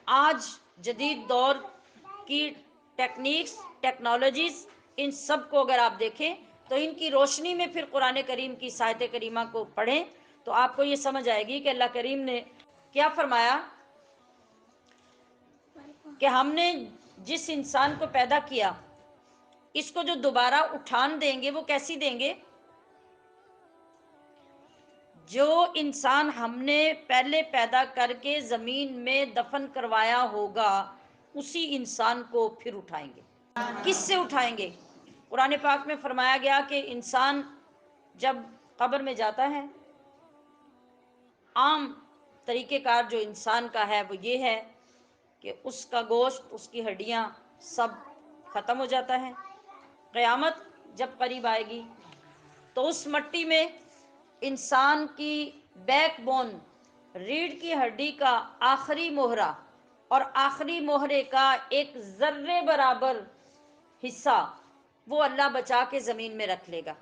آج جدید دور کی ٹیکنیکس، ٹیکنالوجیز، ان سب کو اگر آپ دیکھیں تو ان کی روشنی میں پھر قرآن کریم کی آیت کریمہ کو پڑھیں تو آپ کو یہ سمجھ آئے گی کہ اللہ کریم نے کیا فرمایا کہ ہم نے جس انسان کو پیدا کیا اس کو جو دوبارہ اٹھان دیں گے وہ کیسی دیں گے؟ جو انسان ہم نے پہلے پیدا کر کے زمین میں دفن کروایا ہوگا اسی انسان کو پھر اٹھائیں گے۔ کس سے اٹھائیں گے؟ قرآن پاک میں فرمایا گیا کہ انسان جب قبر میں جاتا ہے، عام طریقہ کار جو انسان کا ہے وہ یہ ہے کہ اس کا گوشت، اس کی ہڈیاں سب ختم ہو جاتا ہے۔ قیامت جب قریب آئے گی تو اس مٹی میں انسان کی بیک بون، ریڑھ کی ہڈی کا آخری مہرہ اور آخری مہرے کا ایک ذرے برابر حصہ وہ اللہ بچا کے زمین میں رکھ لے گا،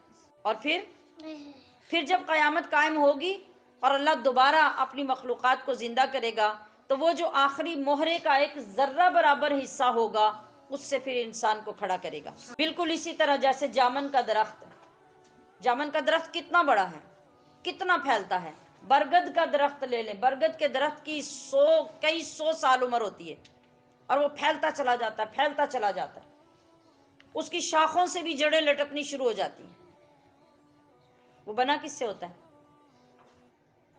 اور پھر جب قیامت قائم ہوگی اور اللہ دوبارہ اپنی مخلوقات کو زندہ کرے گا تو وہ جو آخری مہرے کا ایک ذرہ برابر حصہ ہوگا اس سے پھر انسان کو کھڑا کرے گا۔ بالکل اسی طرح جیسے جامن کا درخت، جامن کا درخت کتنا بڑا ہے، کتنا پھیلتا ہے۔ برگد کا درخت لے لیں، برگد کے درخت کی کئی سو سال عمر ہوتی ہے اور وہ پھیلتا چلا جاتا ہے، پھیلتا چلا جاتا ہے، اس کی شاخوں سے بھی جڑیں لٹکنی شروع ہو جاتی ہیں۔ وہ بنا کس سے ہوتا ہے؟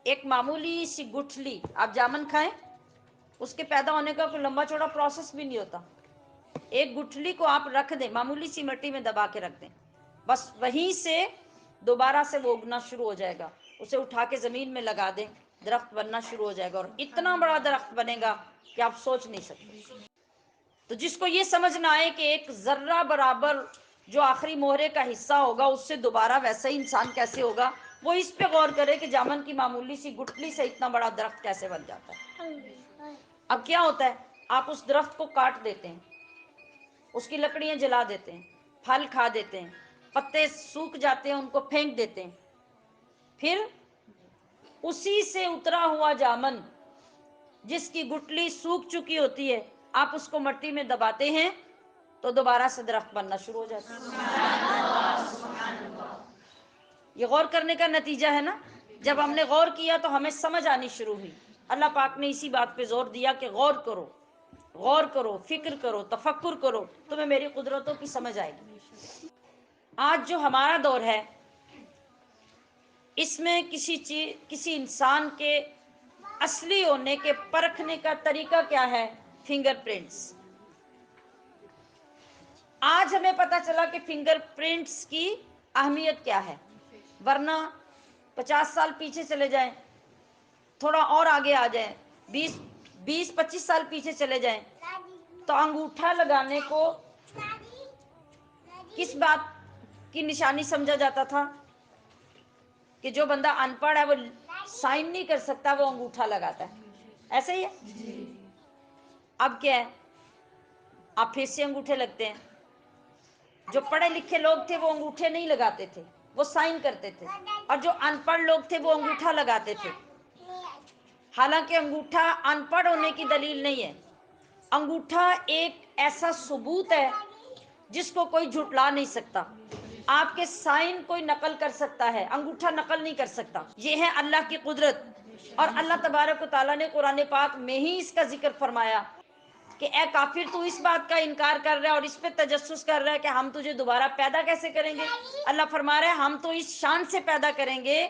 ایک معمولی سی گٹھلی، آپ جامن کھائیں، اس کے پیدا ہونے کا کوئی لمبا چوڑا پروسیس بھی نہیں ہوتا۔ ایک گٹھلی کو آپ رکھ دیں، معمولی سی مٹی میں دبا کے رکھ دیں، بس وہیں سے دوبارہ سے وہ اگنا شروع ہو جائے گا۔ اسے اٹھا کے زمین میں لگا دیں، درخت بننا شروع ہو جائے گا، اور اتنا بڑا درخت بنے گا کہ آپ سوچ نہیں سکتے۔ تو جس کو یہ سمجھ نہ آئے کہ ایک ذرہ برابر جو آخری مہرے کا حصہ ہوگا اس سے دوبارہ ویسا ہی انسان کیسے ہوگا، وہ اس پہ غور کرے کہ جامن کی معمولی سی گٹھلی سے اتنا بڑا درخت کیسے بن جاتا ہے۔ اب کیا ہوتا ہے، آپ اس درخت کو کاٹ دیتے ہیں، اس کی لکڑیاں جلا دیتے ہیں، پھل کھا دیتے ہیں، پتے سوکھ جاتے ہیں ان کو پھینک دیتے ہیں، پھر اسی سے اترا ہوا جامن جس کی گٹلی سوکھ چکی ہوتی ہے آپ اس کو مٹی میں دباتے ہیں تو دوبارہ سے درخت بننا شروع ہو جاتا ہے۔ یہ غور کرنے کا نتیجہ ہے نا۔ جب ہم نے غور کیا تو ہمیں سمجھ آنی شروع ہوئی۔ اللہ پاک نے اسی بات پہ زور دیا کہ غور کرو، غور کرو، فکر کرو، تفکر کرو، تمہیں میری قدرتوں کی سمجھ آئے گی۔ آج جو ہمارا دور ہے اس میں کسی انسان کے اصلی ہونے کے پرکھنے کا طریقہ کیا ہے؟ Finger prints. آج ہمیں پتا چلا کہ فنگر پرنٹس کی اہمیت کیا ہے، ورنہ 50 سال پیچھے چلے جائیں، تھوڑا اور آگے آ جائیں، 20-25 سال پیچھے چلے جائیں تو انگوٹھا لگانے کو کس بات کی نشانی سمجھا جاتا تھا؟ کہ جو بندہ ان پڑھ ہے وہ سائن نہیں کر سکتا وہ انگوٹھا لگاتا ہے، ایسے ہی ہے۔ اب کیا ہے، آپ پھر سے انگوٹھے لگتے ہیں۔ جو پڑھے لکھے لوگ تھے وہ انگوٹھے نہیں لگاتے تھے، وہ سائن کرتے تھے، اور جو ان پڑھ لوگ تھے وہ انگوٹھا لگاتے تھے۔ حالانکہ انگوٹھا ان پڑھ ہونے کی دلیل نہیں ہے، انگوٹھا ایک ایسا ثبوت ہے جس کو کوئی جھٹلا نہیں سکتا۔ آپ کے سائن کوئی نقل کر سکتا ہے، انگوٹھا نقل نہیں کر سکتا۔ یہ ہے اللہ کی قدرت، اور اللہ تبارک و تعالیٰ نے قرآن پاک میں ہی اس کا ذکر فرمایا کہ اے کافر تو اس بات کا انکار کر رہا ہے اور اس پہ تجسس کر رہا ہے کہ ہم تجھے دوبارہ پیدا کیسے کریں گے۔ اللہ فرما رہا ہے ہم تو اس شان سے پیدا کریں گے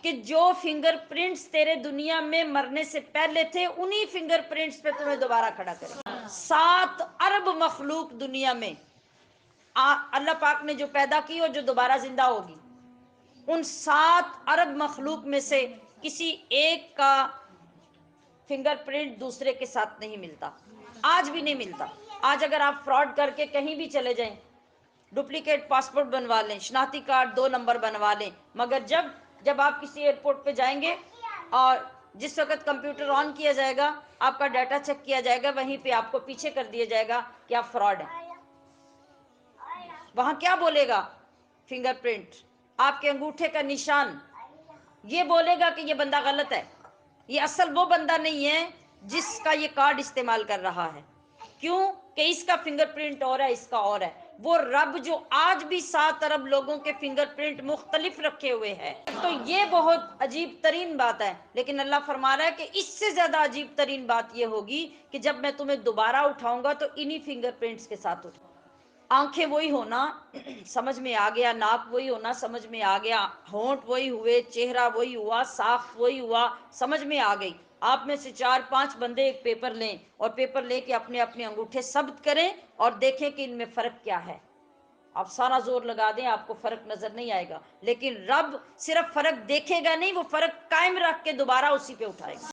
کہ جو فنگر پرنٹس تیرے دنیا میں مرنے سے پہلے تھے انہی فنگر پرنٹس پہ تمہیں دوبارہ کھڑا کریں گے۔ 7 ارب مخلوق دنیا میں اللہ پاک نے جو پیدا کی اور جو دوبارہ زندہ ہوگی، ان 7 ارب مخلوق میں سے کسی ایک کا فنگر پرنٹ دوسرے کے ساتھ نہیں ملتا، آج بھی نہیں ملتا۔ آج اگر آپ فراڈ کر کے کہیں بھی چلے جائیں، ڈپلیکیٹ پاسپورٹ بنوا لیں، شناختی کارڈ 2 نمبر بنوا لیں، مگر جب آپ کسی ایئرپورٹ پہ جائیں گے اور جس وقت کمپیوٹر آن کیا جائے گا آپ کا ڈیٹا چیک کیا جائے گا، وہیں پہ آپ کو پیچھے کر دیا جائے گا کہ آپ فراڈ ہیں۔ وہاں کیا بولے گا؟ فنگر پرنٹ، آپ کے انگوٹھے کا نشان، یہ بولے گا کہ یہ بندہ غلط ہے، یہ اصل وہ بندہ نہیں ہے جس کا یہ کارڈ استعمال کر رہا ہے. کیوں کہ اس کا فنگر پرنٹ اور ہے، اس کا اور ہے. وہ رب جو آج بھی 7 ارب لوگوں کے فنگر پرنٹ مختلف رکھے ہوئے ہیں. تو یہ بہت عجیب ترین بات ہے. لیکن اللہ فرما رہا ہے کہ اس سے زیادہ عجیب ترین بات یہ ہوگی کہ جب میں تمہیں دوبارہ اٹھاؤں گا تو انہی فنگر پرنٹس کے ساتھ اٹھاؤں گا. آنکھیں وہی ہونا سمجھ میں آ گیا، ناک وہی ہونا سمجھ میں آ گیا، ہونٹ وہی ہوئے، چہرہ وہی ہوا، ساخت وہی ہوا، سمجھ میں آ گئی. آپ میں سے 4-5 بندے ایک پیپر لیں اور پیپر لے کے اپنے اپنے انگوٹھے ثبت کریں اور دیکھیں کہ ان میں فرق کیا ہے. آپ سارا زور لگا دیں، آپ کو فرق نظر نہیں آئے گا. لیکن رب صرف فرق دیکھے گا نہیں، وہ فرق قائم رکھ کے دوبارہ اسی پہ اٹھائے گا.